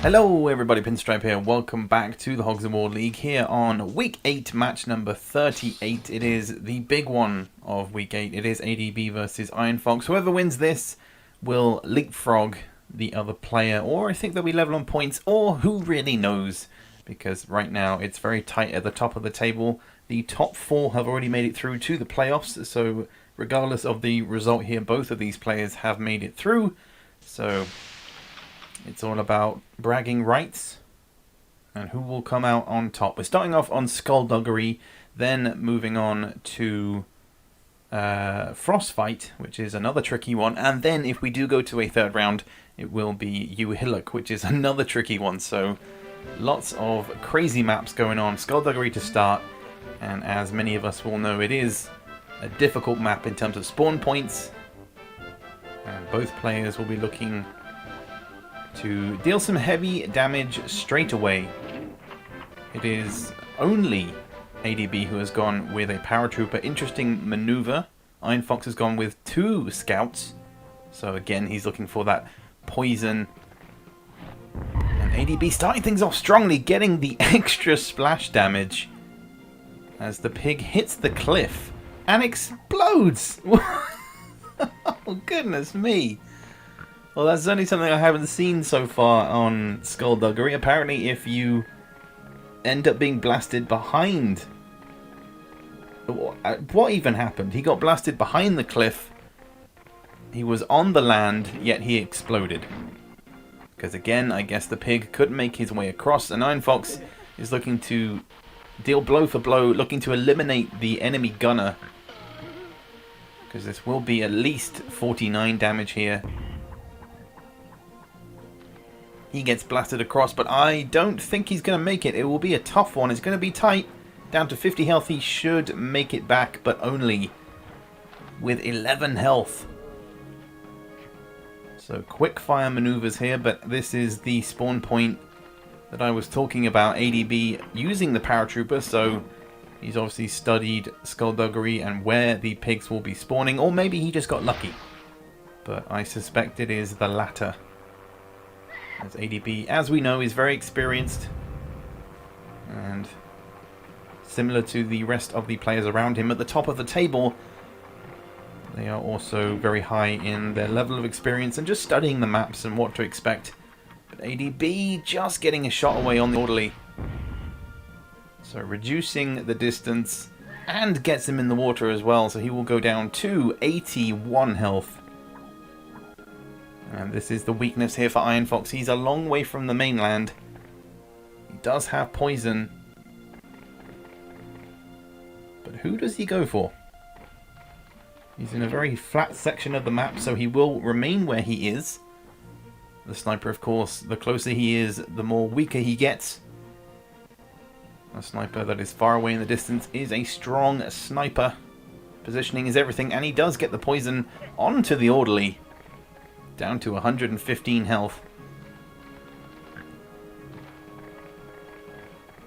Hello everybody, Pinstripe here. Welcome back to the Hogs and War League here on Week 8, match number 38. It is the big one of Week 8. It is ADB versus Iron Fox. Whoever wins this will leapfrog the other player, or I think they'll be level on points, or who really knows, because right now it's very tight at the top of the table. The top 4 have already made it through to the playoffs, so regardless of the result here, both of these players have made it through. So it's all about bragging rights and who will come out on top. We're starting off on Skullduggery, then moving on to Frostfight, which is another tricky one. And then if we do go to a third round, it will be Uhiluk, which is another tricky one. So lots of crazy maps going on. Skullduggery to start. And as many of us will know, it is a difficult map in terms of spawn points. And both players will be looking to deal some heavy damage straight away. It is only ADB who has gone with a paratrooper. Interesting maneuver. Iron Fox has gone with 2 scouts. So again, he's looking for that poison. And ADB starting things off strongly, getting the extra splash damage as the pig hits the cliff and explodes. Oh, goodness me. Well, that's certainly something I haven't seen so far on Skullduggery. Apparently, if you end up being blasted behind... What even happened? He got blasted behind the cliff. He was on the land, yet he exploded. Because again, I guess the pig couldn't make his way across. And Iron Fox is looking to deal blow for blow, looking to eliminate the enemy gunner. Because this will be at least 49 damage here. He gets blasted across, but I don't think he's going to make it. It will be a tough one. It's going to be tight. Down to 50 health. He should make it back, but only with 11 health. So quick fire maneuvers here, but this is the spawn point that I was talking about. ADB using the paratrooper, so he's obviously studied Skullduggery and where the pigs will be spawning, or maybe he just got lucky. But I suspect it is the latter. As ADB, as we know, is very experienced and similar to the rest of the players around him at the top of the table. They are also very high in their level of experience and just studying the maps and what to expect. But ADB just getting a shot away on the orderly. So reducing the distance and gets him in the water as well. So he will go down to 81 health. And this is the weakness here for Iron Fox. He's a long way from the mainland. He does have poison. But who does he go for? He's in a very flat section of the map, so he will remain where he is. The sniper, of course, the closer he is, the more weaker he gets. A sniper that is far away in the distance is a strong sniper. Positioning is everything, and he does get the poison onto the orderly. Down to 115 health.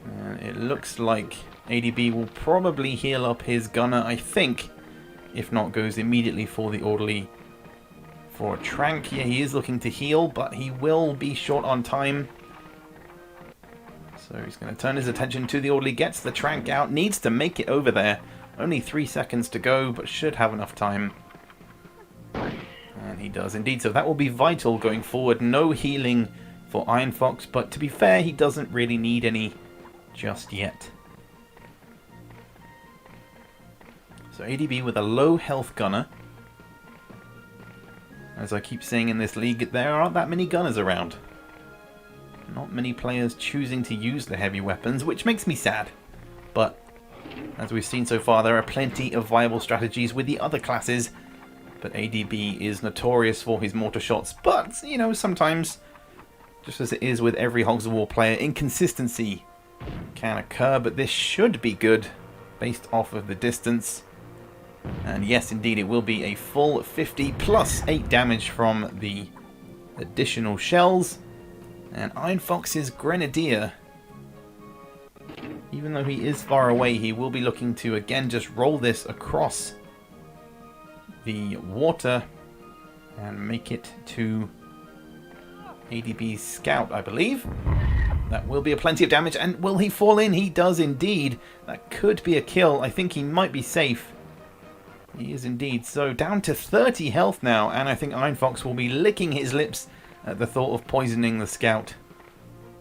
And it looks like ADB will probably heal up his gunner, I think. If not, goes immediately for the orderly. For a trank, yeah, he is looking to heal, but he will be short on time. So he's going to turn his attention to the orderly, gets the trank out, needs to make it over there. Only 3 seconds to go, but should have enough time. And he does indeed, so that will be vital going forward. No healing for Iron Fox, but to be fair, he doesn't really need any just yet. So ADB with a low health gunner. As I keep saying in this league, there aren't that many gunners around. Not many players choosing to use the heavy weapons, which makes me sad. But as we've seen so far, there are plenty of viable strategies with the other classes. But ADB is notorious for his mortar shots. But, you know, sometimes, just as it is with every Hogs of War player, inconsistency can occur. But this should be good based off of the distance. And yes, indeed, it will be a full 50 plus 8 damage from the additional shells. And Iron Fox's Grenadier, even though he is far away, he will be looking to again just roll this across the water and make it to ADB's scout, I believe. That will be a plenty of damage, and will he fall in? He does indeed. That could be a kill. I think he might be safe. He is indeed. So down to 30 health now, and I think Iron Fox will be licking his lips at the thought of poisoning the scout.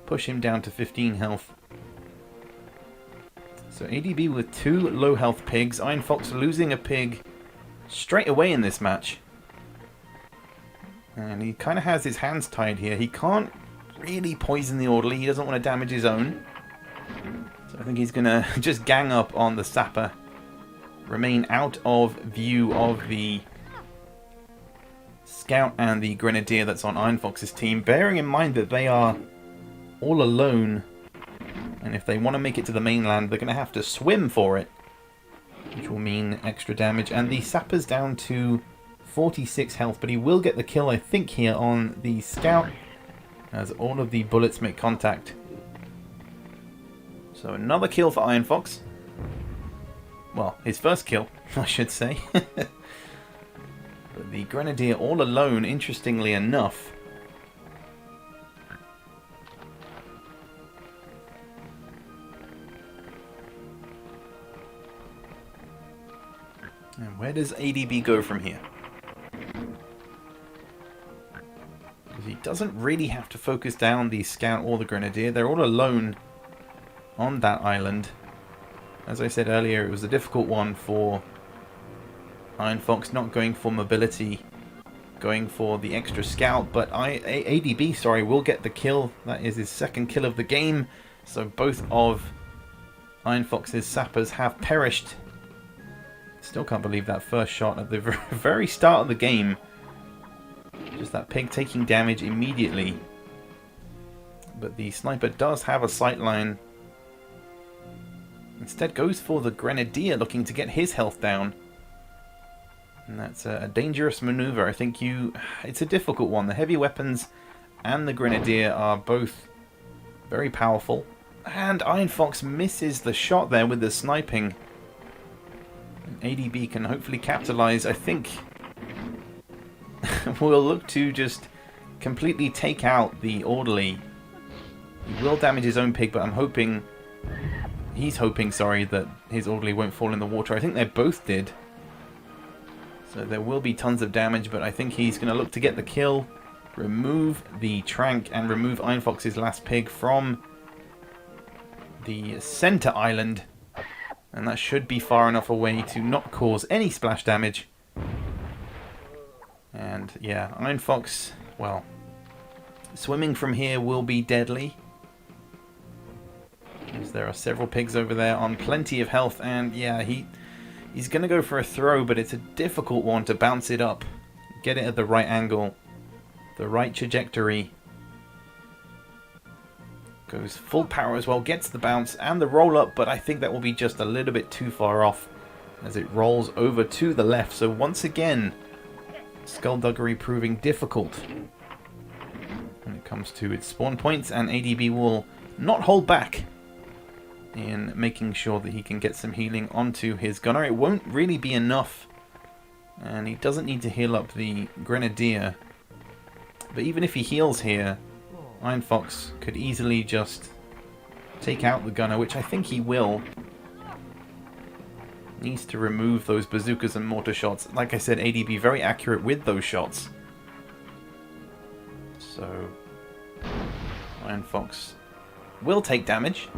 Push him down to 15 health. So ADB with 2 low health pigs. Iron Fox losing a pig straight away in this match. And he kind of has his hands tied here. He can't really poison the orderly. He doesn't want to damage his own. So I think he's going to just gang up on the sapper. Remain out of view of the scout and the grenadier that's on Iron Fox's team. Bearing in mind that they are all alone. And if they want to make it to the mainland, they're going to have to swim for it. Which will mean extra damage. And the sapper's down to 46 health. But he will get the kill, I think, here on the scout. As all of the bullets make contact. So another kill for Iron Fox. Well, his first kill, I should say. But the Grenadier all alone, interestingly enough. And where does ADB go from here? He doesn't really have to focus down the scout or the grenadier. They're all alone on that island. As I said earlier, it was a difficult one for Iron Fox, not going for mobility, going for the extra scout. But ADB, will get the kill. That is his second kill of the game. So both of Iron Fox's sappers have perished. Still can't believe that first shot at the very start of the game. Just that pig taking damage immediately. But the sniper does have a sightline. Instead goes for the grenadier, looking to get his health down. And that's a dangerous maneuver. I think it's a difficult one. The heavy weapons and the grenadier are both very powerful. And Iron Fox misses the shot there with the sniping. And ADB can hopefully capitalize. I think we'll look to just completely take out the orderly. He will damage his own pig, but he's hoping, that his orderly won't fall in the water. I think they both did. So there will be tons of damage, but I think he's going to look to get the kill, remove the trank, and remove Iron Fox's last pig from the center island. And that should be far enough away to not cause any splash damage. And yeah, Iron Fox, well, swimming from here will be deadly. As there are several pigs over there on plenty of health, and yeah, he's going to go for a throw, but it's a difficult one to bounce it up. Get it at the right angle, the right trajectory. Goes full power as well, gets the bounce and the roll up, but I think that will be just a little bit too far off as it rolls over to the left. So once again, skullduggery proving difficult when it comes to its spawn points, and ADB will not hold back in making sure that he can get some healing onto his gunner. It won't really be enough, and he doesn't need to heal up the grenadier, but even if he heals here, Iron Fox could easily just take out the gunner, which I think he will. Needs to remove those bazookas and mortar shots. Like I said, ADB very accurate with those shots. So Iron Fox will take damage.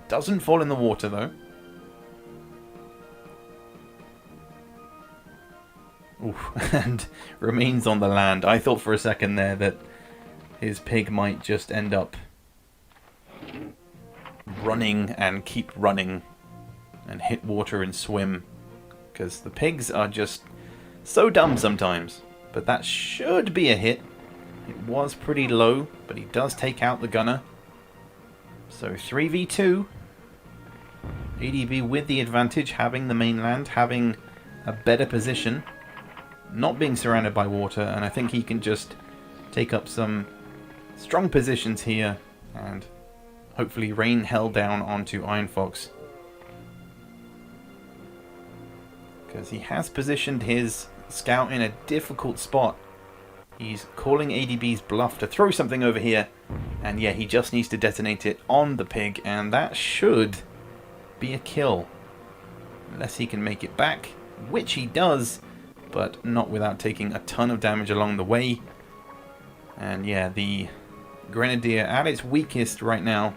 Doesn't fall in the water though. Oof, and remains on the land. I thought for a second there that his pig might just end up running and keep running and hit water and swim, because the pigs are just so dumb sometimes. But that should be a hit. It was pretty low, but he does take out the gunner. So 3v2. ADB with the advantage, having the mainland, having a better position, not being surrounded by water, and I think he can just take up some strong positions here and hopefully rain hell down onto Iron Fox. Because he has positioned his scout in a difficult spot. He's calling ADB's bluff to throw something over here. And yeah, he just needs to detonate it on the pig. And that should be a kill. Unless he can make it back, which he does. But not without taking a ton of damage along the way. And yeah, the Grenadier at its weakest right now.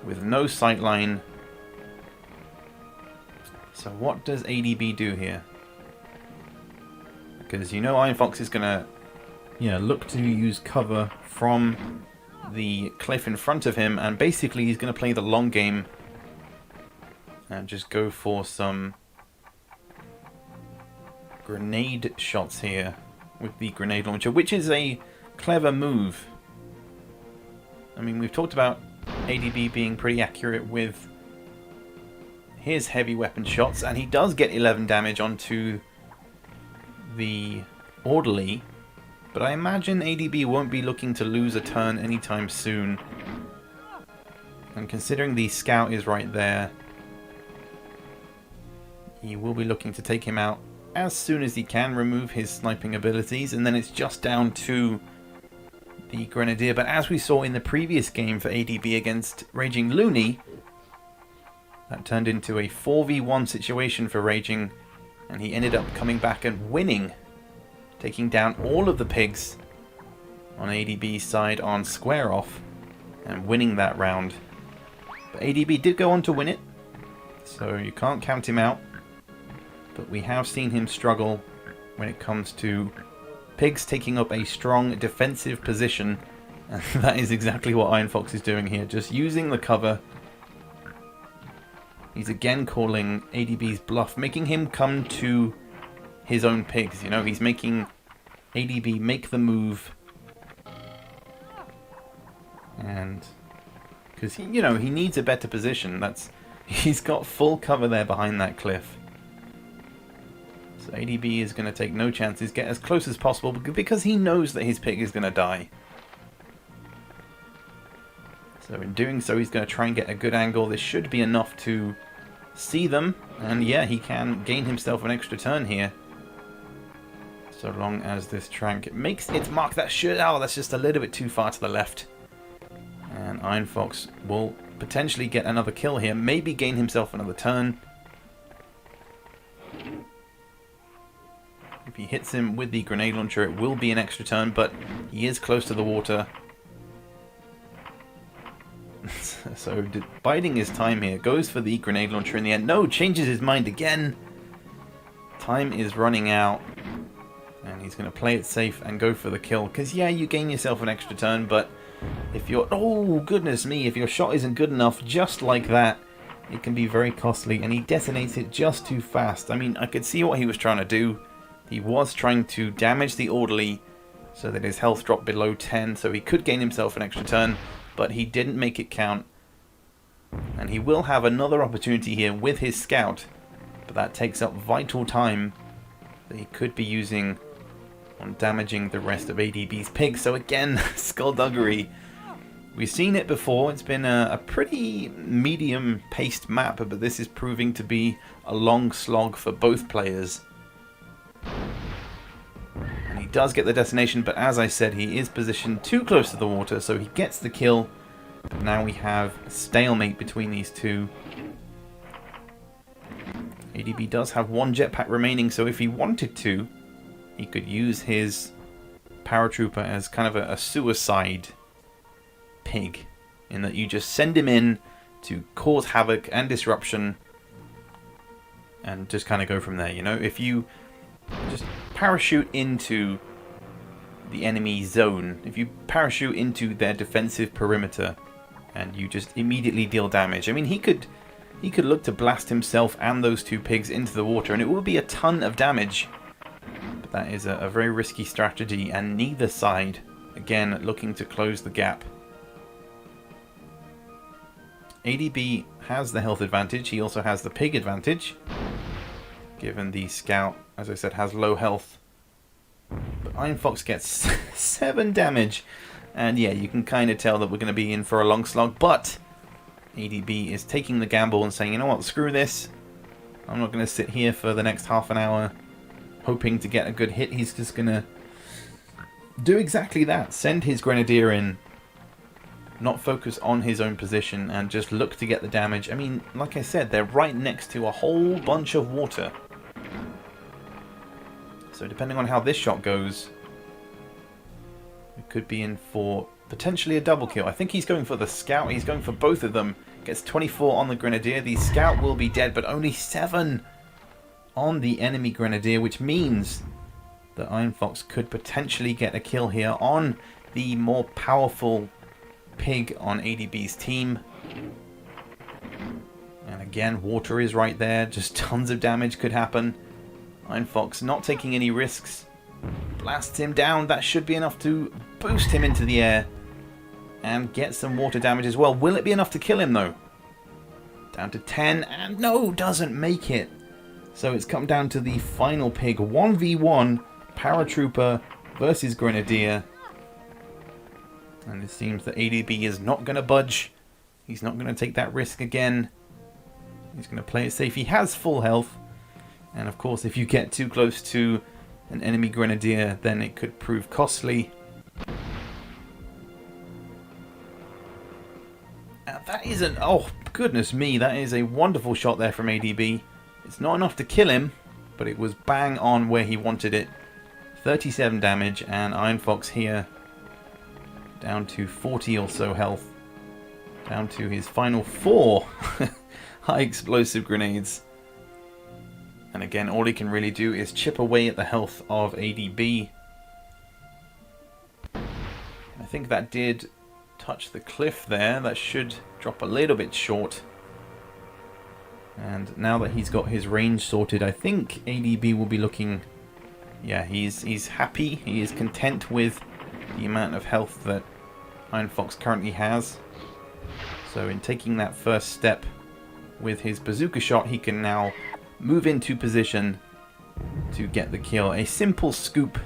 With no sightline. So what does ADB do here? Because you know Iron Fox is going to look to use cover from the cliff in front of him, and basically he's going to play the long game and just go for some grenade shots here with the grenade launcher, which is a clever move. I mean, we've talked about ADB being pretty accurate with his heavy weapon shots, and he does get 11 damage onto the orderly. But I imagine ADB won't be looking to lose a turn anytime soon. And considering the scout is right there, he will be looking to take him out as soon as he can, remove his sniping abilities, and then it's just down to the Grenadier. But as we saw in the previous game for ADB against Raging Looney, that turned into a 4v1 situation for Raging, and he ended up coming back and winning, taking down all of the pigs on ADB's side on square off and winning that round. But ADB did go on to win it, so you can't count him out. But we have seen him struggle when it comes to pigs taking up a strong defensive position, and that is exactly what Iron Fox is doing here, just using the cover. He's again calling ADB's bluff, making him come to his own pigs. You know, he's making ADB make the move. And because he needs a better position. He's got full cover there behind that cliff. So ADB is going to take no chances, get as close as possible, because he knows that his pig is going to die. So in doing so, he's going to try and get a good angle. This should be enough to see them. And yeah, he can gain himself an extra turn here. So long as this trank makes its mark. That's just a little bit too far to the left. And Iron Fox will potentially get another kill here. Maybe gain himself another turn. If he hits him with the grenade launcher, it will be an extra turn, but he is close to the water. So biding his time here. Goes for the grenade launcher in the end. No, changes his mind again. Time is running out. And he's going to play it safe and go for the kill. Because, yeah, you gain yourself an extra turn, but if you're... Oh, goodness me. If your shot isn't good enough, just like that, it can be very costly. And he detonates it just too fast. I mean, I could see what he was trying to do. He was trying to damage the orderly so that his health dropped below 10, so he could gain himself an extra turn, but he didn't make it count. And he will have another opportunity here with his scout, but that takes up vital time that he could be using on damaging the rest of ADB's pigs. So again, skullduggery. We've seen it before. It's been a pretty medium-paced map, but this is proving to be a long slog for both players. And he does get the destination, but as I said, he is positioned too close to the water, so he gets the kill. But now we have a stalemate between these two. ADB does have one jetpack remaining, so if he wanted to, he could use his paratrooper as kind of a suicide pig, in that you just send him in to cause havoc and disruption and just kind of go from there. You know, if you just parachute into the enemy zone, if you parachute into their defensive perimeter and you just immediately deal damage, I mean, he could look to blast himself and those two pigs into the water, and it will be a ton of damage. But that is a very risky strategy, and neither side, again, looking to close the gap. ADB has the health advantage. He also has the pig advantage, given the scout, as I said, has low health. But Iron Fox gets 7 damage, and yeah, you can kind of tell that we're going to be in for a long slog, but ADB is taking the gamble and saying, you know what, screw this. I'm not going to sit here for the next half an hour hoping to get a good hit. He's just going to do exactly that. Send his Grenadier in, not focus on his own position, and just look to get the damage. I mean, like I said, they're right next to a whole bunch of water. So depending on how this shot goes, we could be in for potentially a double kill. I think he's going for the scout. He's going for both of them. Gets 24 on the Grenadier. The scout will be dead, but only 7 on the enemy Grenadier, which means that Iron Fox could potentially get a kill here on the more powerful pig on ADB's team. And again, water is right there. Just tons of damage could happen. Iron Fox not taking any risks. Blasts him down. That should be enough to boost him into the air and get some water damage as well. Will it be enough to kill him though? Down to 10, and no, doesn't make it. So it's come down to the final pig. 1v1 Paratrooper versus Grenadier. And it seems that ADB is not going to budge. He's not going to take that risk again. He's going to play it safe. He has full health. And of course, if you get too close to an enemy Grenadier, then it could prove costly. That is an... oh, goodness me. That is a wonderful shot there from ADB. It's not enough to kill him, but it was bang on where he wanted it. 37 damage, and Iron Fox here down to 40 or so health. Down to his final 4 high explosive grenades. And again, all he can really do is chip away at the health of ADB. I think that did touch the cliff there. That should drop a little bit short. And now that he's got his range sorted, I think ADB will be looking... yeah, he's happy. He is content with the amount of health that Iron Fox currently has. So in taking that first step with his bazooka shot, he can now move into position to get the kill. A simple scoop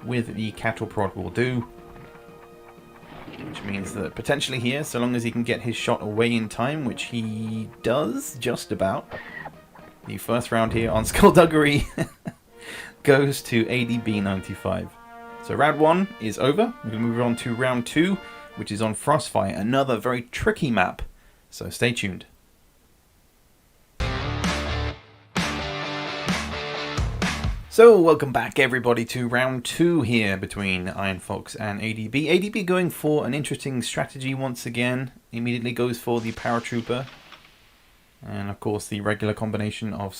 with the cattle prod will do. Which means that potentially here, so long as he can get his shot away in time, which he does just about, the first round here on Skullduggery goes to adb95. So round 1 is over. We move on to round 2, which is on Frostfire, another very tricky map. So stay tuned. So welcome back everybody to round 2 here between Iron Fox and ADB. ADB going for an interesting strategy once again. Immediately goes for the Paratrooper. And of course the regular combination of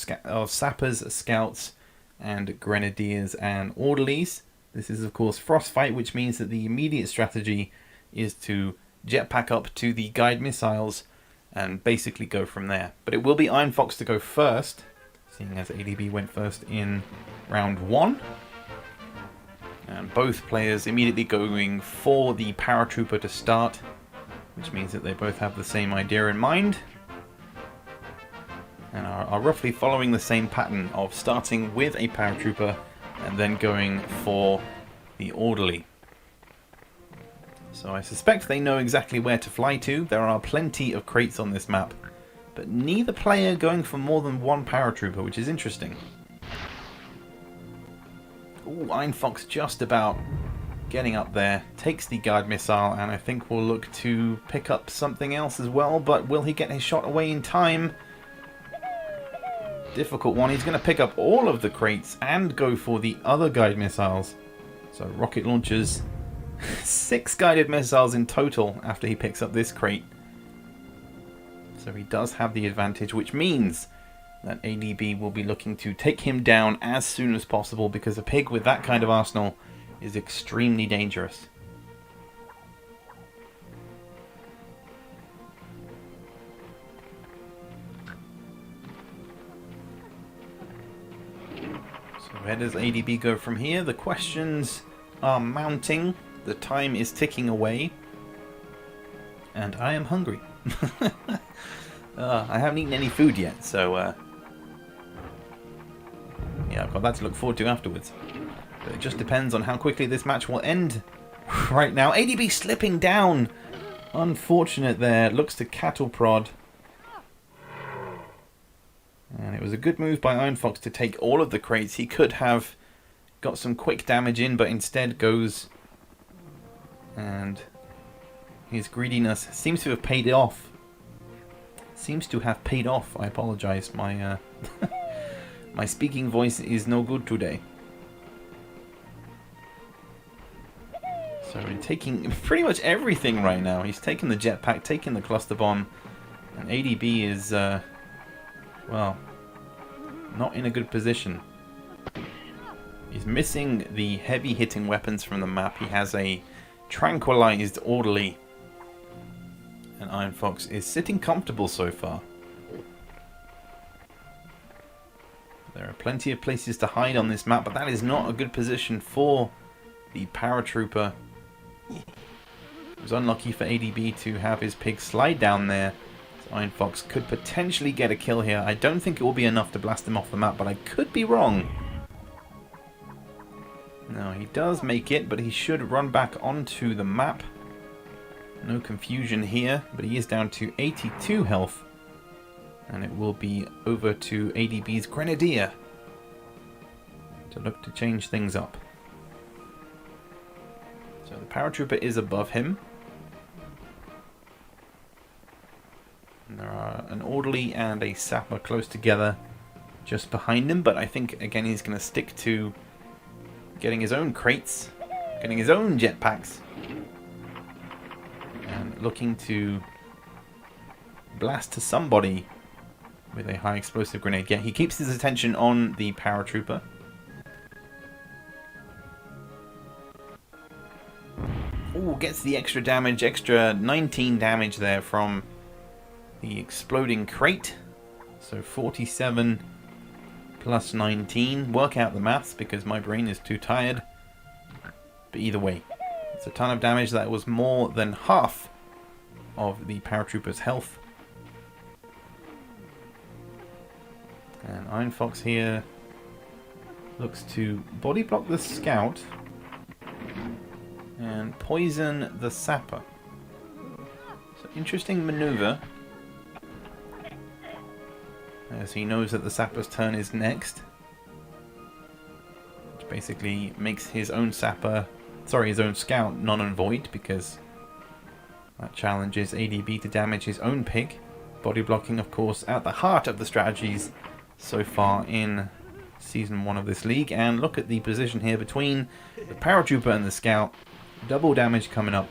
Sappers, Scouts, and Grenadiers and Orderlies. This is of course Frostfight, which means that the immediate strategy is to jetpack up to the guide missiles and basically go from there. But it will be Iron Fox to go first, seeing as ADB went first in round 1. And both players immediately going for the Paratrooper to start, which means that they both have the same idea in mind. And are roughly following the same pattern of starting with a Paratrooper and then going for the Orderly. So I suspect they know exactly where to fly to. There are plenty of crates on this map, but neither player going for more than one Paratrooper, which is interesting. Ooh, Iron Fox just about getting up there. Takes the guide missile, and I think we'll look to pick up something else as well, but will he get his shot away in time? Difficult one. He's going to pick up all of the crates and go for the other guide missiles. So rocket launchers. 6 guided missiles in total after he picks up this crate. So he does have the advantage, which means that ADB will be looking to take him down as soon as possible, because a pig with that kind of arsenal is extremely dangerous. So where does ADB go from here? The questions are mounting. The time is ticking away. And I am hungry. I haven't eaten any food yet, so yeah, I've got that to look forward to afterwards. But it just depends on how quickly this match will end right now. ADB slipping down. Unfortunate there. Looks to cattle prod. And it was a good move by Iron Fox to take all of the crates. He could have got some quick damage in, but instead goes, and his greediness seems to have paid off. I apologize. My my speaking voice is no good today. So we're taking pretty much everything right now. He's taking the jetpack, taking the cluster bomb, and ADB is, well, not in a good position. He's missing the heavy hitting weapons from the map. He has a tranquilized orderly, and Iron Fox is sitting comfortable so far. There are plenty of places to hide on this map, but that is not a good position for the paratrooper. It was unlucky for ADB to have his pig slide down there. So Iron Fox could potentially get a kill here. I don't think it will be enough to blast him off the map, but I could be wrong. No, he does make it, but he should run back onto the map. No confusion here, but he is down to 82 health. And it will be over to ADB's Grenadier to look to change things up. So the paratrooper is above him. And there are an orderly and a sapper close together just behind him, but I think again he's going to stick to getting his own crates, getting his own jetpacks, and looking to blast to somebody with a high explosive grenade. Yeah, he keeps his attention on the paratrooper. Ooh, gets the extra damage, extra 19 damage there from the exploding crate. So 47 plus 19. Work out the maths because my brain is too tired. But either way, it's a ton of damage. That was more than half of the paratrooper's health. And Iron Fox here looks to body block the scout and poison the sapper. So interesting maneuver, as he knows that the sapper's turn is next, which basically makes his own sapper, sorry, his own scout non and void, because that challenges ADB to damage his own pig. Body blocking, of course, at the heart of the strategies so far in Season 1 of this league. And look at the position here between the paratrooper and the scout. Double damage coming up.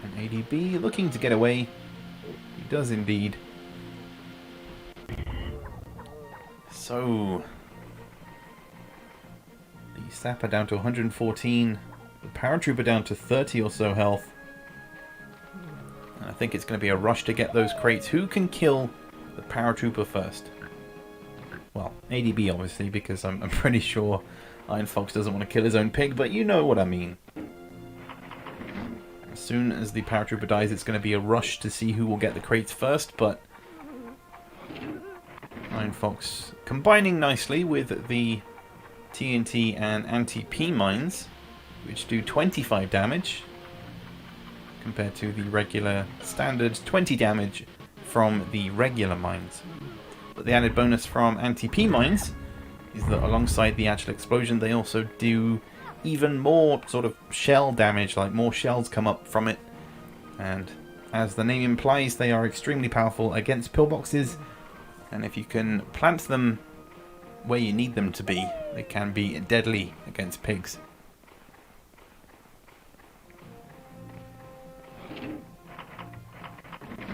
And ADB looking to get away. He does indeed. So, the sapper down to 114. The paratrooper down to 30 or so health. And I think it's going to be a rush to get those crates. Who can kill the paratrooper first? Well, ADB obviously, because I'm pretty sure Iron Fox doesn't want to kill his own pig, but you know what I mean. As soon as the paratrooper dies, it's going to be a rush to see who will get the crates first, but Iron Fox combining nicely with the TNT and anti-P mines, which do 25 damage, compared to the regular standard 20 damage from the regular mines. But the added bonus from anti-P mines is that alongside the actual explosion, they also do even more sort of shell damage, like more shells come up from it. And as the name implies, they are extremely powerful against pillboxes. And if you can plant them where you need them to be, they can be deadly against pigs.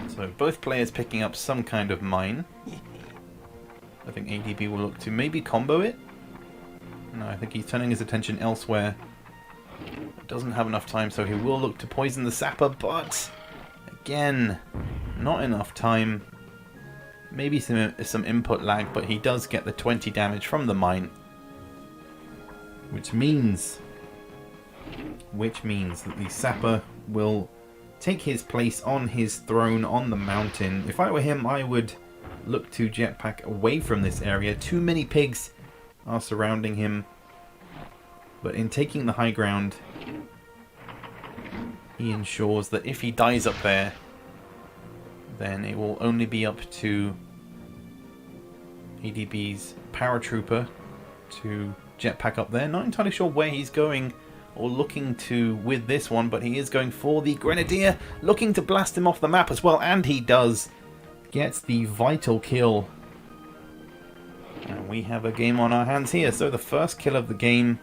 So both players picking up some kind of mine. I think ADB will look to maybe combo it. No, I think he's turning his attention elsewhere. Doesn't have enough time, so he will look to poison the sapper, but again, not enough time. Maybe some input lag, but he does get the 20 damage from the mine. Which means that the sapper will take his place on his throne on the mountain. If I were him, I would look to jetpack away from this area. Too many pigs are surrounding him. But in taking the high ground, he ensures that if he dies up there, then it will only be up to ADB's paratrooper to jetpack up there. Not entirely sure where he's going or looking to with this one, but he is going for the Grenadier, looking to blast him off the map as well, and he does. Gets the vital kill. And we have a game on our hands here. So the first kill of the game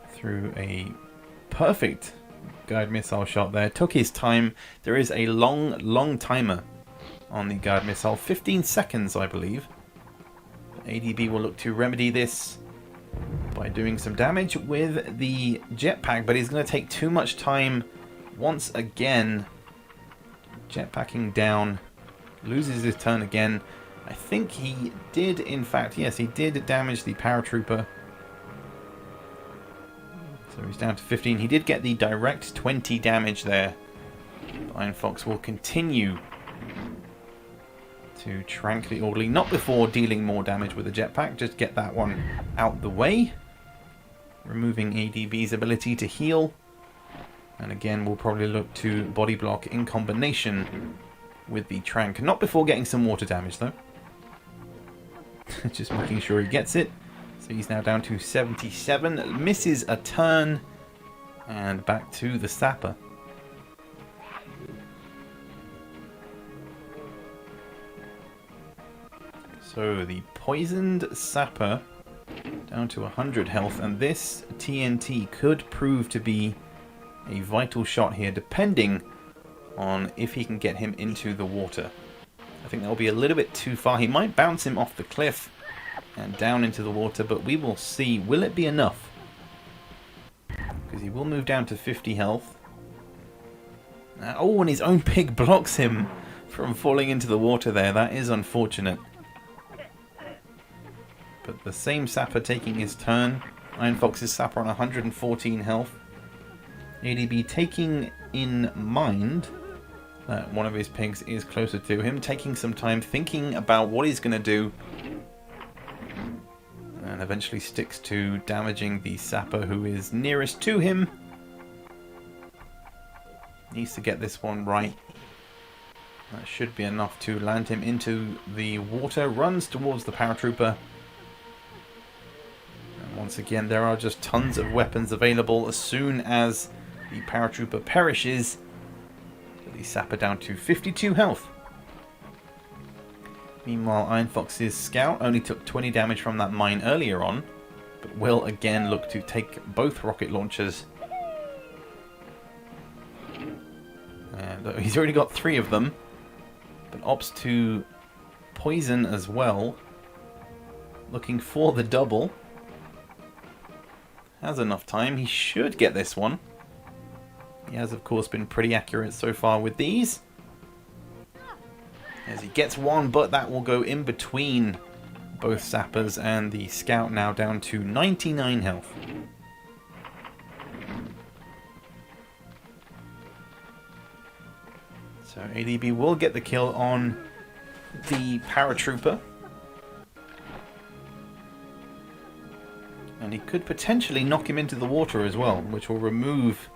through a perfect guide missile shot there. Took his time. There is a long timer on the guide missile. 15 seconds, I believe. ADB will look to remedy this by doing some damage with the jetpack, but he's going to take too much time once again. Jetpacking down. Loses his turn again. I think he did, in fact, yes, he did damage the paratrooper. So he's down to 15. He did get the direct 20 damage there. Iron Fox will continue to trank the orderly, not before dealing more damage with the jetpack. Just get that one out the way. Removing ADB's ability to heal. And again, we'll probably look to body block in combination with the trank. Not before getting some water damage, though. Just making sure he gets it. So he's now down to 77. Misses a turn. And back to the sapper. So the poisoned sapper down to 100 health. And this TNT could prove to be a vital shot here, depending on if he can get him into the water. I think that'll be a little bit too far. He might bounce him off the cliff and down into the water, but we will see. Will it be enough? Because he will move down to 50 health. Oh, and his own pig blocks him from falling into the water there. That is unfortunate. But the same sapper taking his turn. Iron Fox's sapper on 114 health. ADB taking in mind that one of his pigs is closer to him, taking some time thinking about what he's going to do, and eventually sticks to damaging the sapper who is nearest to him. Needs to get this one right. That should be enough to land him into the water. Runs towards the paratrooper. And once again, there are just tons of weapons available. As soon as the paratrooper perishes, the sapper down to 52 health. Meanwhile, Iron Fox's scout only took 20 damage from that mine earlier on, but will again look to take both rocket launchers. And he's already got 3 of them, but opts to poison as well. Looking for the double. Has enough time. He should get this one. He has, of course, been pretty accurate so far with these. As he gets one, but that will go in between both sappers, and the scout now down to 99 health. So ADB will get the kill on the paratrooper. And he could potentially knock him into the water as well, which will remove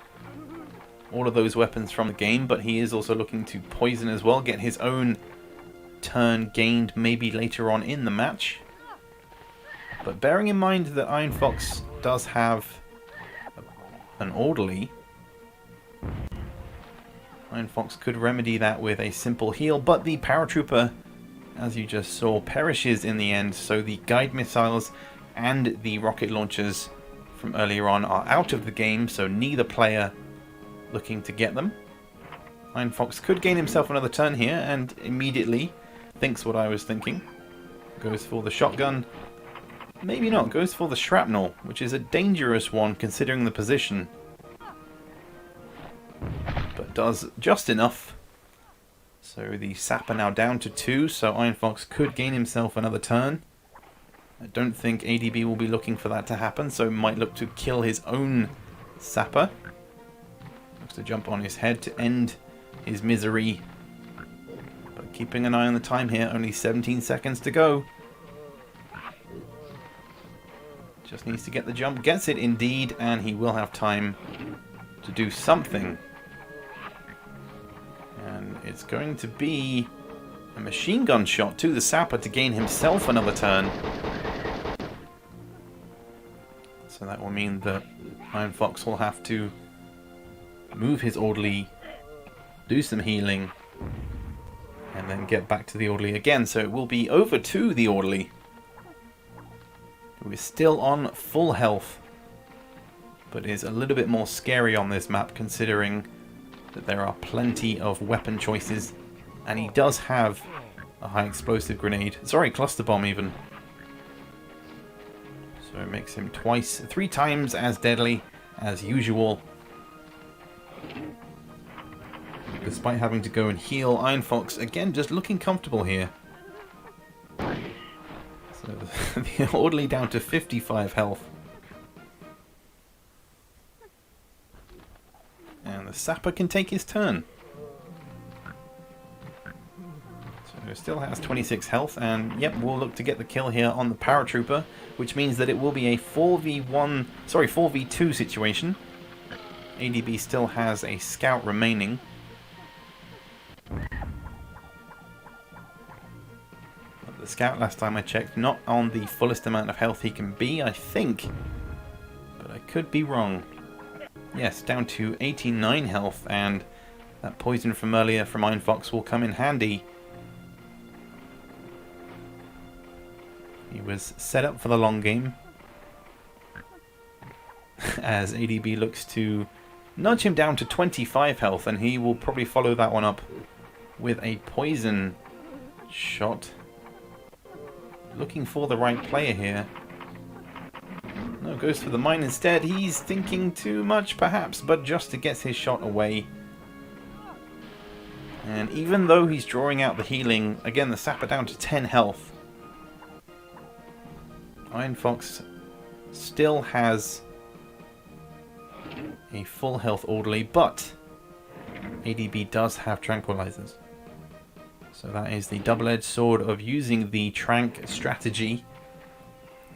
all of those weapons from the game, but he is also looking to poison as well, get his own turn gained maybe later on in the match. But bearing in mind that Iron Fox does have an orderly, Iron Fox could remedy that with a simple heal, but the paratrooper, as you just saw, perishes in the end, so the guide missiles and the rocket launchers from earlier on are out of the game, so neither player looking to get them. Iron Fox could gain himself another turn here, and immediately thinks what I was thinking. Goes for the shotgun. Maybe not. Goes for the shrapnel, which is a dangerous one considering the position. But does just enough. So the sapper now down to 2, so Iron Fox could gain himself another turn. I don't think ADB will be looking for that to happen, so might look to kill his own sapper. To jump on his head to end his misery. But keeping an eye on the time here, only 17 seconds to go. Just needs to get the jump, gets it indeed, and he will have time to do something. And it's going to be a machine gun shot to the sapper to gain himself another turn. So that will mean that Iron Fox will have to move his orderly, do some healing, and then get back to the orderly again. So it will be over to the orderly, who is still on full health, but is a little bit more scary on this map considering that there are plenty of weapon choices, and he does have a high explosive grenade. Sorry, cluster bomb even. So it makes him 3 times as deadly as usual. Despite having to go and heal, Iron Fox again just looking comfortable here. So the orderly down to 55 health. And the sapper can take his turn. So still has 26 health, and yep, we'll look to get the kill here on the paratrooper, which means that it will be a 4v2 situation. ADB still has a scout remaining. But the scout, last time I checked, not on the fullest amount of health he can be, I think. But I could be wrong. Yes, down to 89 health, and that poison from earlier from Iron Fox will come in handy. He was set up for the long game, as ADB looks to nudge him down to 25 health, and he will probably follow that one up with a poison shot. Looking for the right player here. No, goes for the mine instead. He's thinking too much perhaps, but just to get his shot away. And even though he's drawing out the healing, again the sapper down to 10 health. Iron Fox still has a full health orderly, but ADB does have tranquilizers. So that is the double-edged sword of using the trank strategy.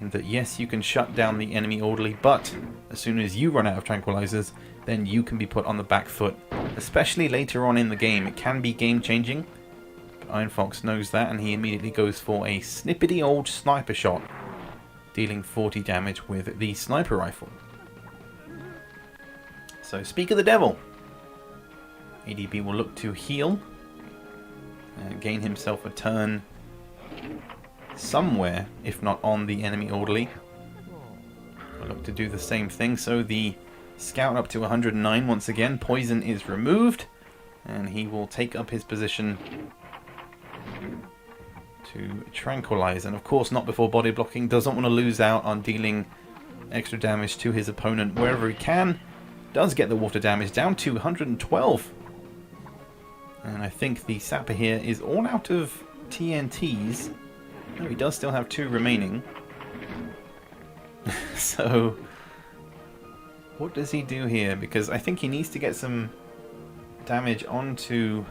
And that yes, you can shut down the enemy orderly, but as soon as you run out of tranquilizers, then you can be put on the back foot. Especially later on in the game, it can be game-changing. But Iron Fox knows that, and he immediately goes for a snippety old sniper shot, dealing 40 damage with the sniper rifle. So speak of the devil. ADB will look to heal and gain himself a turn somewhere, if not on the enemy orderly. I'll look to do the same thing. So the scout up to 109 once again. Poison is removed, and he will take up his position to tranquilize, and of course not before body blocking. Doesn't want to lose out on dealing extra damage to his opponent wherever he can. Does get the water damage down to 112, and I think the sapper here is all out of TNTs. No, he does still have 2 remaining. So what does he do here? Because I think he needs to get some damage onto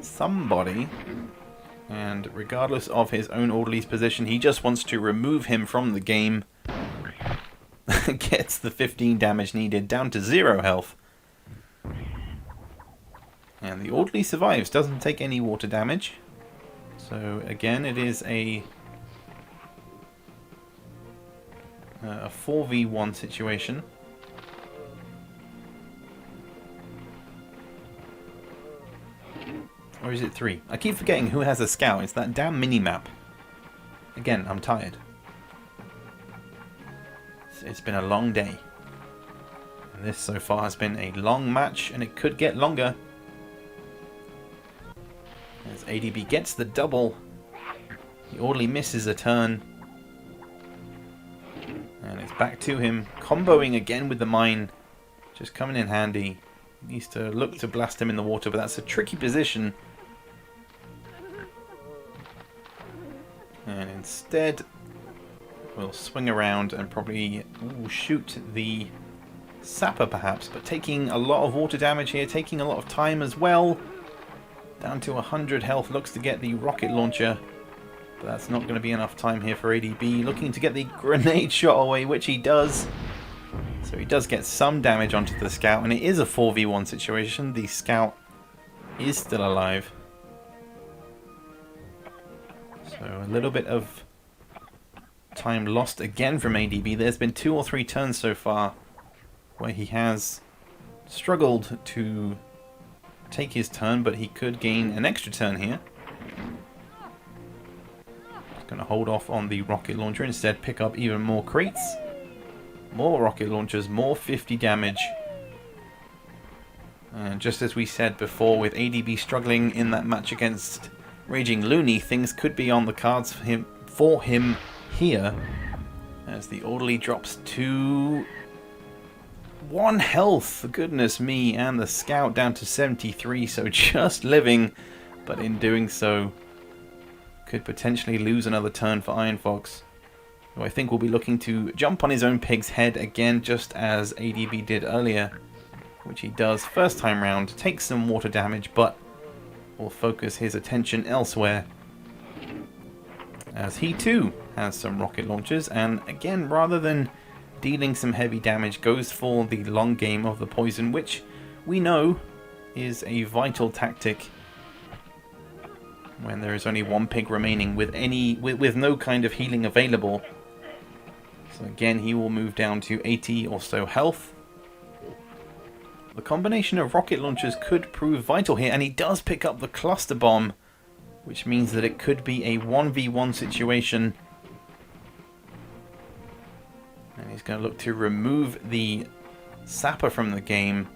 somebody, and regardless of his own orderly's position, he just wants to remove him from the game. Gets the 15 damage needed, down to 0 health, and the orderly survives, doesn't take any water damage. So again, it is a 4v1 situation. Or is it 3? I keep forgetting who has a scout. It's that damn mini-map. Again, I'm tired. It's been a long day. And this so far has been a long match, and it could get longer. As ADB gets the double, the orderly misses a turn. And it's back to him, comboing again with the mine. Just coming in handy. Needs to look to blast him in the water, but that's a tricky position. And instead, we'll swing around and probably shoot the sapper perhaps, but taking a lot of water damage here, taking a lot of time as well. Down to 100 health, looks to get the rocket launcher, but that's not going to be enough time here for ADB. Looking to get the grenade shot away, which he does. So he does get some damage onto the scout, and it is a 4v1 situation. The scout is still alive. So a little bit of time lost again from ADB. There's been 2 or 3 turns so far where he has struggled to take his turn, but he could gain an extra turn here. Just going to hold off on the rocket launcher, instead pick up even more crates. More rocket launchers, more 50 damage. And just as we said before, with ADB struggling in that match against Raging Looney, things could be on the cards for him here, as the orderly drops to 1 health, goodness me, and the scout down to 73, so just living, but in doing so could potentially lose another turn for Iron Fox, who I think will be looking to jump on his own pig's head again, just as ADB did earlier, which he does first time round, takes some water damage, but will focus his attention elsewhere, as he too has some rocket launchers, and again, rather than dealing some heavy damage, goes for the long game of the poison, which we know is a vital tactic when there is only 1 pig remaining with no kind of healing available. So again, he will move down to 80 or so health. The combination of rocket launchers could prove vital here, and he does pick up the cluster bomb, which means that it could be a 1v1 situation. And he's going to look to remove the sapper from the game.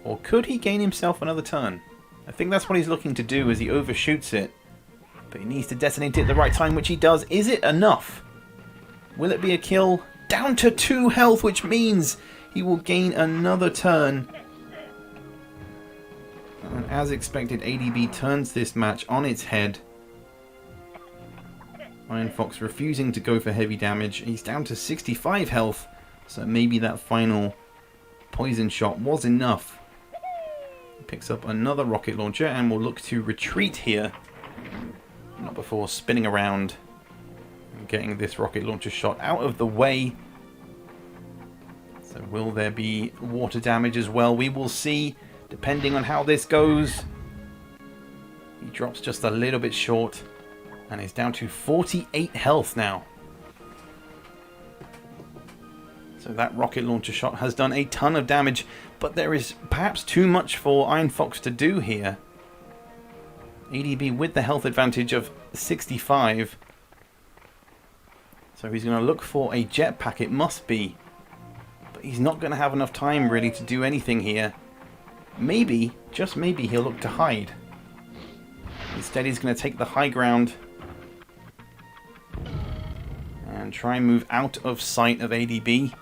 Or could he gain himself another turn? I think that's what he's looking to do as he overshoots it. But he needs to detonate it at the right time, which he does. Is it enough? Will it be a kill? Down to 2 health, which means he will gain another turn. And as expected, ADB turns this match on its head. Iron Fox refusing to go for heavy damage. He's down to 65 health, so maybe that final poison shot was enough. He picks up another rocket launcher and will look to retreat here. Not before spinning around and getting this rocket launcher shot out of the way. So will there be water damage as well? We will see, depending on how this goes. He drops just a little bit short and is down to 48 health now. So that rocket launcher shot has done a ton of damage, but there is perhaps too much for Iron Fox to do here. ADB with the health advantage of 65. So he's going to look for a jetpack, it must be. But he's not going to have enough time really to do anything here. Maybe, just maybe, he'll look to hide. Instead he's going to take the high ground and try and move out of sight of ADB.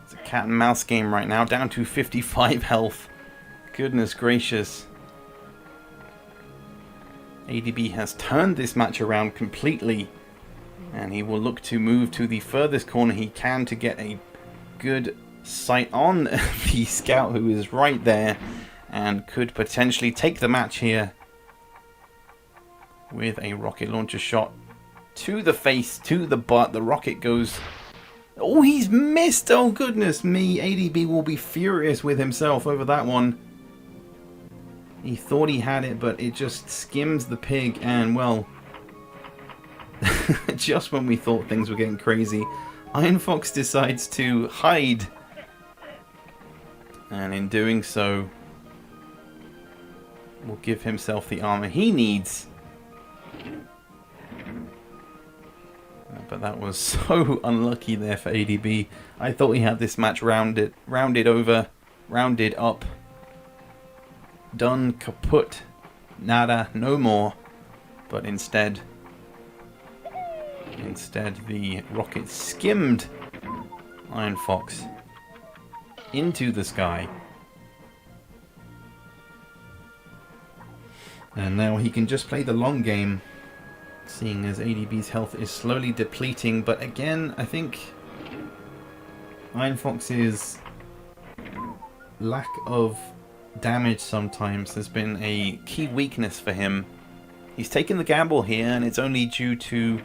It's a cat and mouse game right now, down to 55 health. Goodness gracious. ADB has turned this match around completely, and he will look to move to the furthest corner he can to get a good sight on the scout, who is right there and could potentially take the match here with a rocket launcher shot to the face, to the butt. The rocket goes... Oh, he's missed! Oh, goodness me. ADB will be furious with himself over that one. He thought he had it, but it just skims the pig, and, well... just when we thought things were getting crazy, Iron Fox decides to hide. And in doing so, will give himself the armor he needs. But that was so unlucky there for ADB. I thought he had this match rounded up. Done, kaput, nada, no more. But instead the rocket skimmed Iron Fox into the sky. And now he can just play the long game, seeing as ADB's health is slowly depleting. But again, I think Iron Fox's lack of damage sometimes has been a key weakness for him. He's taken the gamble here, and it's only due to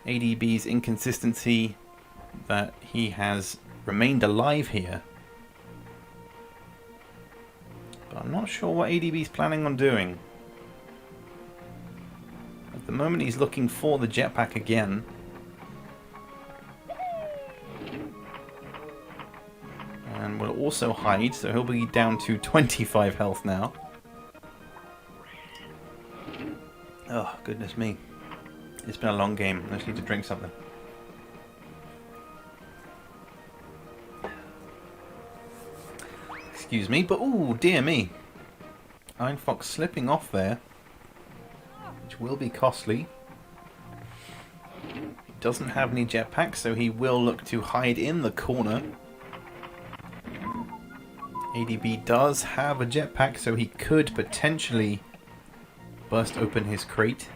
ADB's inconsistency that he has remained alive here. But I'm not sure what ADB's planning on doing. the moment he's looking for the jetpack again. And will also hide, so he'll be down to 25 health now. Oh, goodness me. It's been a long game. I just need to drink something. Excuse me, but oh dear me. Iron Fox slipping off there, which will be costly. He doesn't have any jetpacks, so he will look to hide in the corner. ADB does have a jetpack, so he could potentially burst open his crate.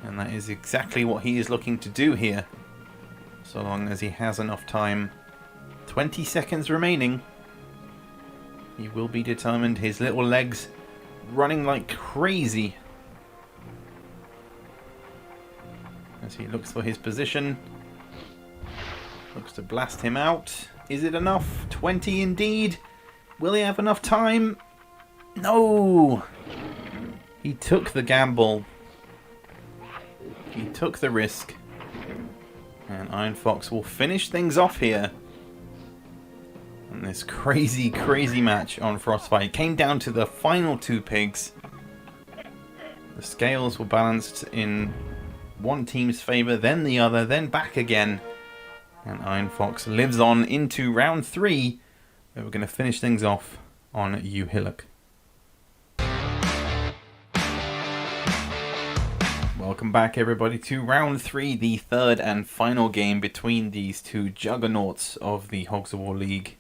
And that is exactly what he is looking to do here. So long as he has enough time. 20 seconds remaining. He will be determined. His little legs running like crazy. As he looks for his position. Looks to blast him out. Is it enough? 20 indeed. Will he have enough time? No! He took the gamble. He took the risk. And Iron Fox will finish things off here. And this crazy, crazy match on Frostfight came down to the final two pigs. The scales were balanced in one team's favour, then the other, then back again. And Iron Fox lives on into round 3. We're going to finish things off on Uhiluk. Welcome back everybody to round 3, the third and final game between these two juggernauts of the Hogs of War League.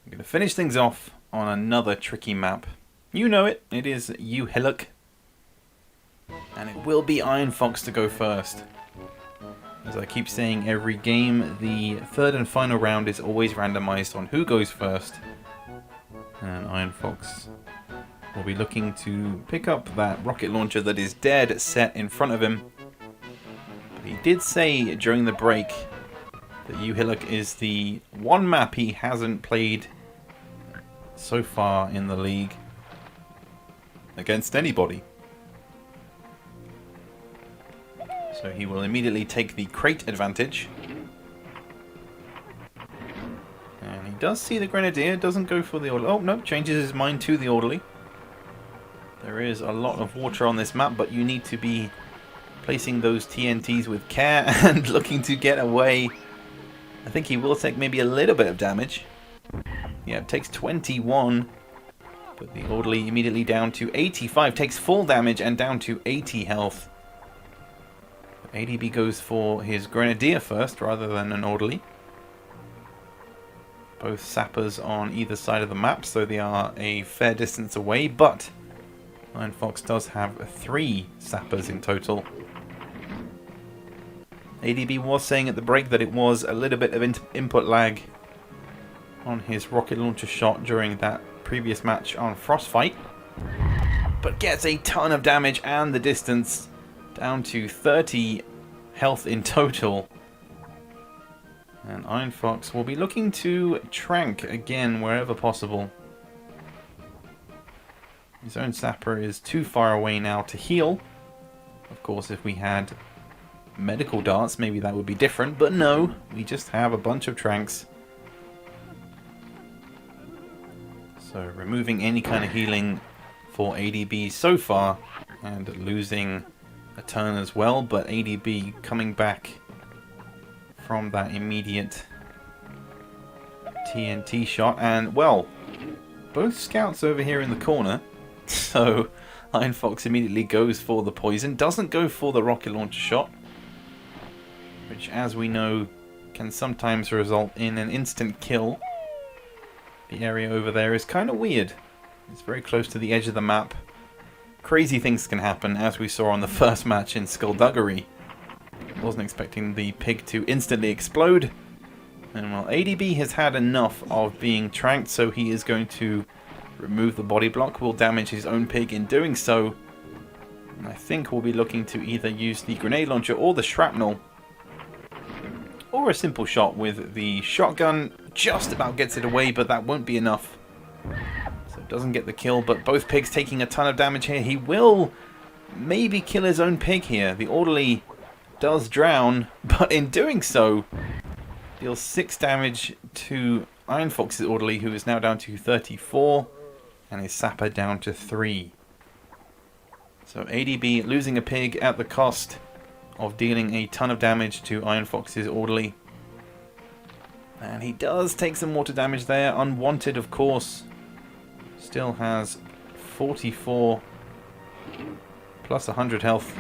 I'm going to finish things off on another tricky map. You know it, it is Uhiluk. And it will be Iron Fox to go first. As I keep saying every game, the third and final round is always randomized on who goes first. And Iron Fox will be looking to pick up that rocket launcher that is dead set in front of him. But he did say during the break that Uhiluk is the one map he hasn't played so far in the league against anybody. So he will immediately take the crate advantage. And he does see the grenadier, doesn't go for the orderly. Oh no, changes his mind to the orderly. There is a lot of water on this map, but you need to be placing those TNTs with care and looking to get away. I think he will take maybe a little bit of damage. Yeah, it takes 21. But the orderly immediately down to 85, takes full damage and down to 80 health. ADB goes for his grenadier first rather than an orderly. Both sappers on either side of the map, so they are a fair distance away, but Iron Fox does have 3 sappers in total. ADB was saying at the break that it was a little bit of input lag on his rocket launcher shot during that previous match on Frostfight, but gets a ton of damage and the distance down to 30 health in total. And Iron Fox will be looking to trank again wherever possible. His own sapper is too far away now to heal. Of course, if we had medical darts, maybe that would be different, but no, we just have a bunch of tranks. So removing any kind of healing for ADB so far, and losing a turn as well, but ADB coming back from that immediate TNT shot, and well, both scouts over here in the corner, so Iron Fox immediately goes for the poison, doesn't go for the rocket launcher shot, which as we know can sometimes result in an instant kill. The area over there is kind of weird. It's very close to the edge of the map. Crazy things can happen, as we saw on the first match in Skullduggery. Wasn't expecting the pig to instantly explode. And well, ADB has had enough of being tranked, so he is going to remove the body block. Will damage his own pig in doing so. And I think we'll be looking to either use the grenade launcher or the shrapnel, or a simple shot with the shotgun. Just about gets it away, but that won't be enough. So it doesn't get the kill, but both pigs taking a ton of damage here. He will maybe kill his own pig here. The orderly does drown, but in doing so, deals 6 damage to Iron Fox's orderly, who is now down to 34, and his sapper down to 3. So ADB losing a pig at the cost of dealing a ton of damage to Iron Fox's orderly. And he does take some water damage there, unwanted of course. Still has 44 plus 100 health.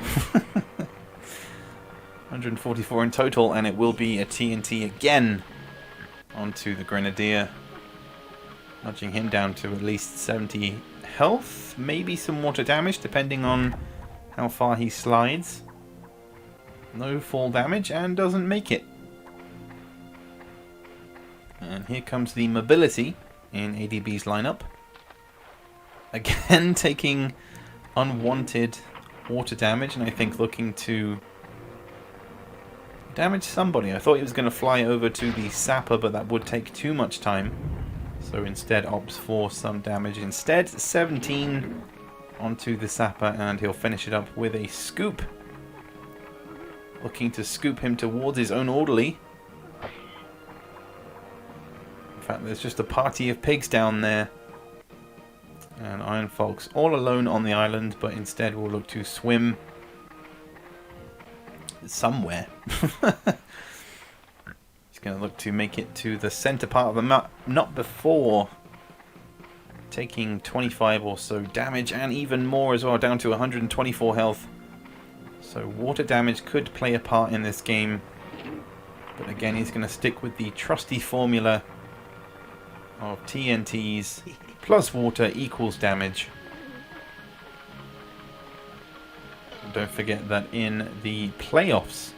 144 in total, and it will be a TNT again onto the Grenadier, nudging him down to at least 70 health, maybe some water damage depending on how far he slides. No fall damage, and doesn't make it. And here comes the mobility in ADB's lineup. Again taking unwanted water damage, and I think looking to damage somebody. I thought he was going to fly over to the sapper, but that would take too much time. So instead opts for some damage. Instead, 17 onto the sapper, and he'll finish it up with a scoop. Looking to scoop him towards his own orderly. In fact, there's just a party of pigs down there. And Iron Fox all alone on the island, but instead will look to swim somewhere. He's going to look to make it to the center part of the map, not before taking 25 or so damage, and even more as well, down to 124 health. So water damage could play a part in this game, but again he's going to stick with the trusty formula of TNTs plus water equals damage. Don't forget that in the playoffs,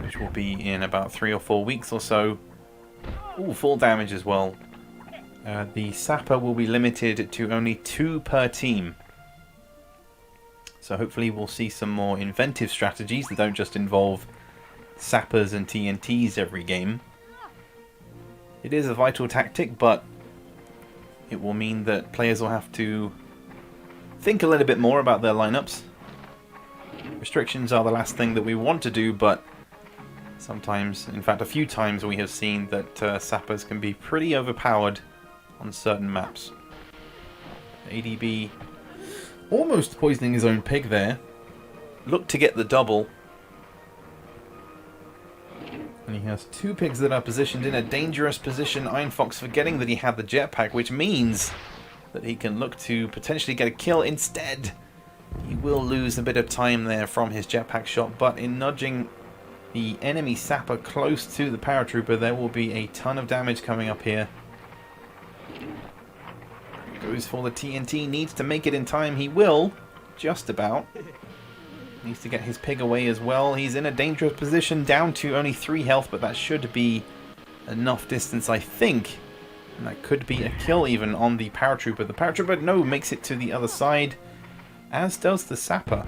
which will be in about 3 or 4 weeks or so, full damage as well, the sapper will be limited to only 2 per team. So hopefully we'll see some more inventive strategies that don't just involve sappers and TNTs every game. It is a vital tactic, but it will mean that players will have to think a little bit more about their lineups. Restrictions are the last thing that we want to do, but sometimes, in fact a few times, we have seen that sappers can be pretty overpowered on certain maps. ADB almost poisoning his own pig there. Looked to get the double. And he has 2 pigs that are positioned in a dangerous position. Iron Fox forgetting that he had the jetpack, which means that he can look to potentially get a kill. Instead, he will lose a bit of time there from his jetpack shot, but in nudging the enemy sapper close to the paratrooper, there will be a ton of damage coming up here. Goes for the TNT, needs to make it in time. He will, just about. Needs to get his pig away as well. He's in a dangerous position, down to only 3 health, but that should be enough distance, I think. And that could be a kill even on the paratrooper. The paratrooper, no, makes it to the other side, as does the sapper.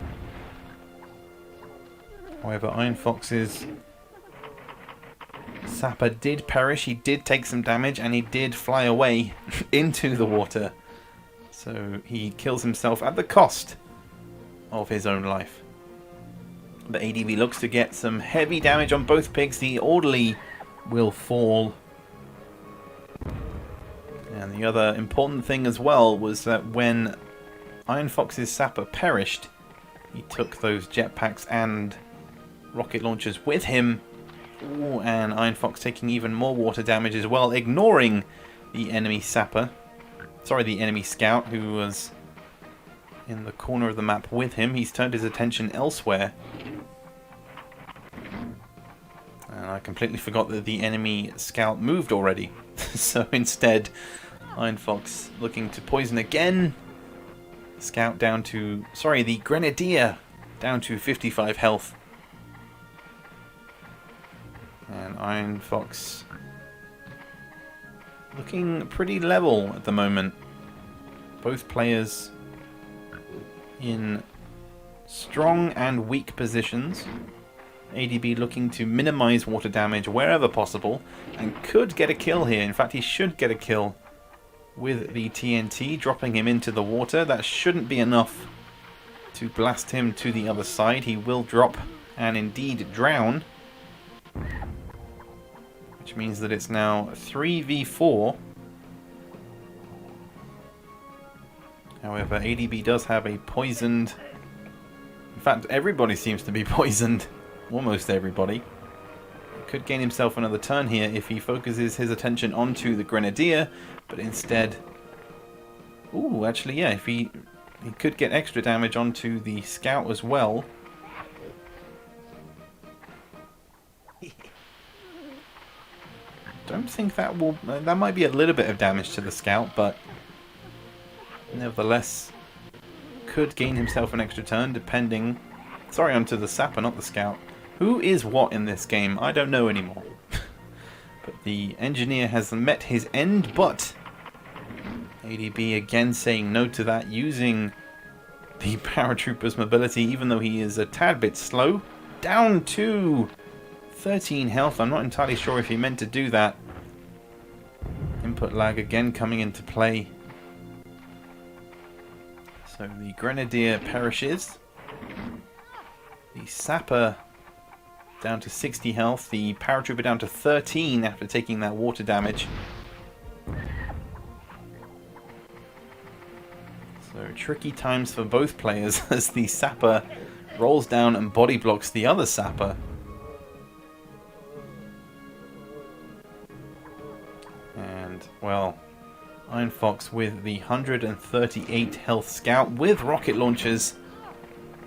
However, Iron Fox's sapper did perish. He did take some damage, and he did fly away into the water. So he kills himself at the cost of his own life. But ADB looks to get some heavy damage on both pigs. The orderly will fall. And the other important thing as well was that when Iron Fox's sapper perished, he took those jetpacks and rocket launchers with him. Ooh, and Iron Fox taking even more water damage as well, ignoring the enemy sapper. Sorry, the enemy scout who was in the corner of the map with him. He's turned his attention elsewhere. And I completely forgot that the enemy scout moved already. So instead, Iron Fox looking to poison again. Scout down to... Sorry, the Grenadier down to 55 health. And Iron Fox looking pretty level at the moment. Both players in strong and weak positions. ADB looking to minimize water damage wherever possible, and could get a kill here. In fact, he should get a kill with the TNT, dropping him into the water. That shouldn't be enough to blast him to the other side. He will drop and indeed drown, which means that it's now 3v4. However, ADB does have a poisoned... In fact, everybody seems to be poisoned. Almost everybody. He could gain himself another turn here if he focuses his attention onto the Grenadier, but instead... Ooh, actually, yeah, if he could get extra damage onto the Scout as well. Don't think that will... That might be a little bit of damage to the Scout, but... Nevertheless, could gain himself an extra turn, depending... Sorry, onto the Sapper, not the Scout. Who is what in this game? I don't know anymore. But the Engineer has met his end, but... ADB again saying no to that, using the Paratrooper's mobility, even though he is a tad bit slow. Down to 13 health. I'm not entirely sure if he meant to do that. Input lag again coming into play. So the Grenadier perishes. The Sapper down to 60 health. The Paratrooper down to 13 after taking that water damage. So tricky times for both players as the Sapper rolls down and body blocks the other Sapper. And, well, Iron Fox with the 138 health Scout with rocket launchers.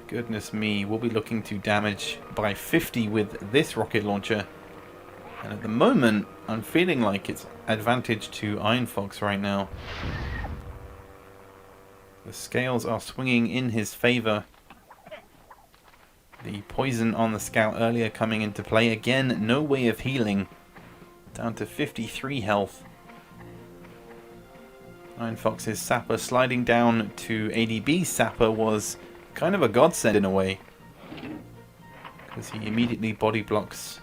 Goodness me, we'll be looking to damage by 50 with this rocket launcher. And at the moment, I'm feeling like it's advantage to Iron Fox right now. The scales are swinging in his favor. The poison on the Scout earlier coming into play. Again, no way of healing. Down to 53 health. Iron Fox's Sapper sliding down to ADB's Sapper was kind of a godsend in a way. Because he immediately body blocks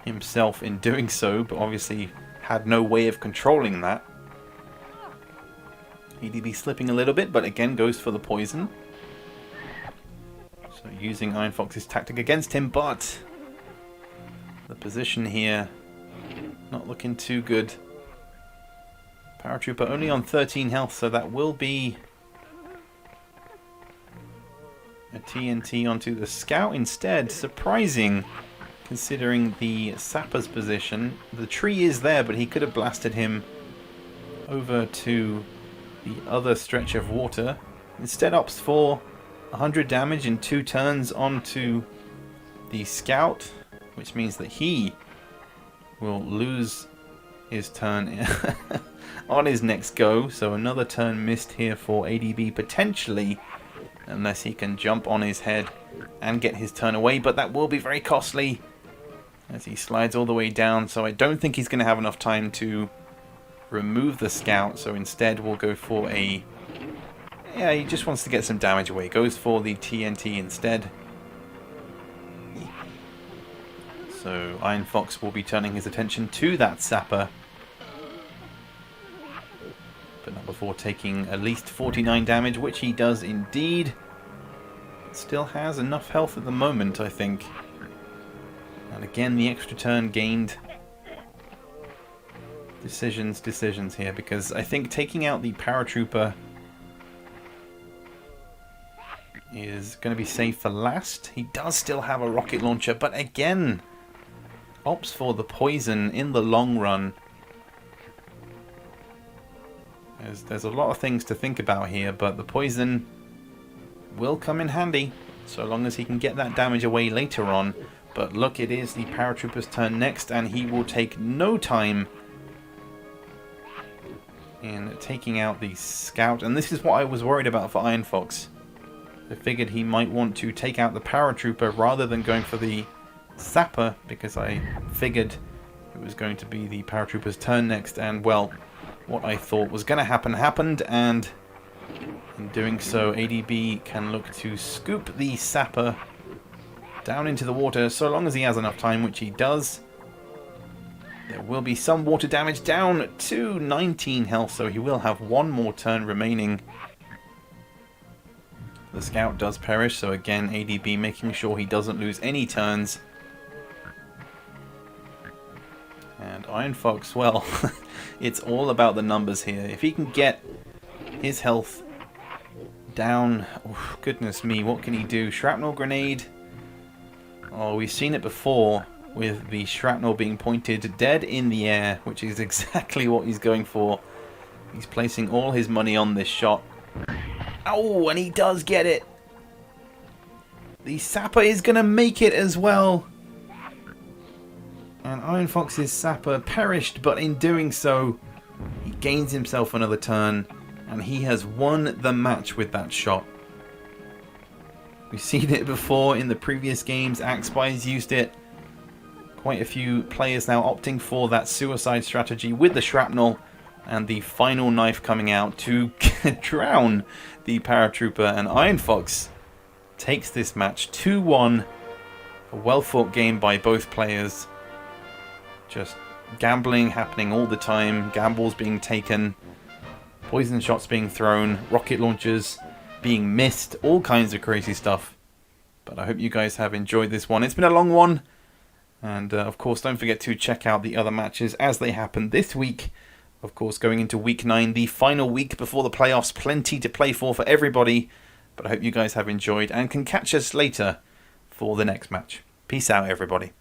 himself in doing so, but obviously had no way of controlling that. ADB slipping a little bit, but again goes for the poison. So using Iron Fox's tactic against him, but the position here not looking too good. Paratrooper only on 13 health, so that will be a TNT onto the Scout instead. Surprising, considering the Sapper's position. The tree is there, but he could have blasted him over to the other stretch of water. Instead opts for 100 damage in 2 turns onto the Scout, which means that he will lose his turn on his next go. So another turn missed here for ADB potentially, unless he can jump on his head and get his turn away, but that will be very costly as he slides all the way down. So I don't think he's going to have enough time to remove the Scout, so instead we'll go for a... Yeah, he just wants to get some damage away. Goes for the TNT instead. So Iron Fox will be turning his attention to that Sapper, but not before taking at least 49 damage, which he does indeed. Still has enough health at the moment, I think. And again, the extra turn gained. Decisions here, because I think taking out the Paratrooper is going to be safe for last. He does still have a rocket launcher, but again opts for the poison in the long run. There's a lot of things to think about here, but the poison will come in handy so long as he can get that damage away later on. But look, it is the Paratrooper's turn next, and he will take no time in taking out the Scout. And this is what I was worried about for Iron Fox. I figured he might want to take out the Paratrooper rather than going for the Sapper, because I figured it was going to be the Paratrooper's turn next, and well, what I thought was going to happen happened, and in doing so ADB can look to scoop the Sapper down into the water so long as he has enough time, which he does. There will be some water damage, down to 19 health, so he will have one more turn remaining. The scout does perish, so again, ADB making sure he doesn't lose any turns. And Iron Fox, well, it's all about the numbers here. If he can get his health down, oh, goodness me, what can he do? Shrapnel grenade. Oh, we've seen it before with the shrapnel being pointed dead in the air, which is exactly what he's going for. He's placing all his money on this shot. Oh, and he does get it. The sapper is going to make it as well. And Iron Fox's sapper perished, but in doing so, he gains himself another turn, and he has won the match with that shot. We've seen it before in the previous games. Axespies used it. Quite a few players now opting for that suicide strategy with the shrapnel, and the final knife coming out to drown the paratrooper, and Iron Fox takes this match 2-1. A well-fought game by both players. Just gambling happening all the time, gambles being taken, poison shots being thrown, rocket launchers being missed, all kinds of crazy stuff. But I hope you guys have enjoyed this one. It's been a long one, and of course don't forget to check out the other matches as they happen this week. Of course, going into week 9, the final week before the playoffs, plenty to play for everybody. But I hope you guys have enjoyed and can catch us later for the next match. Peace out, everybody.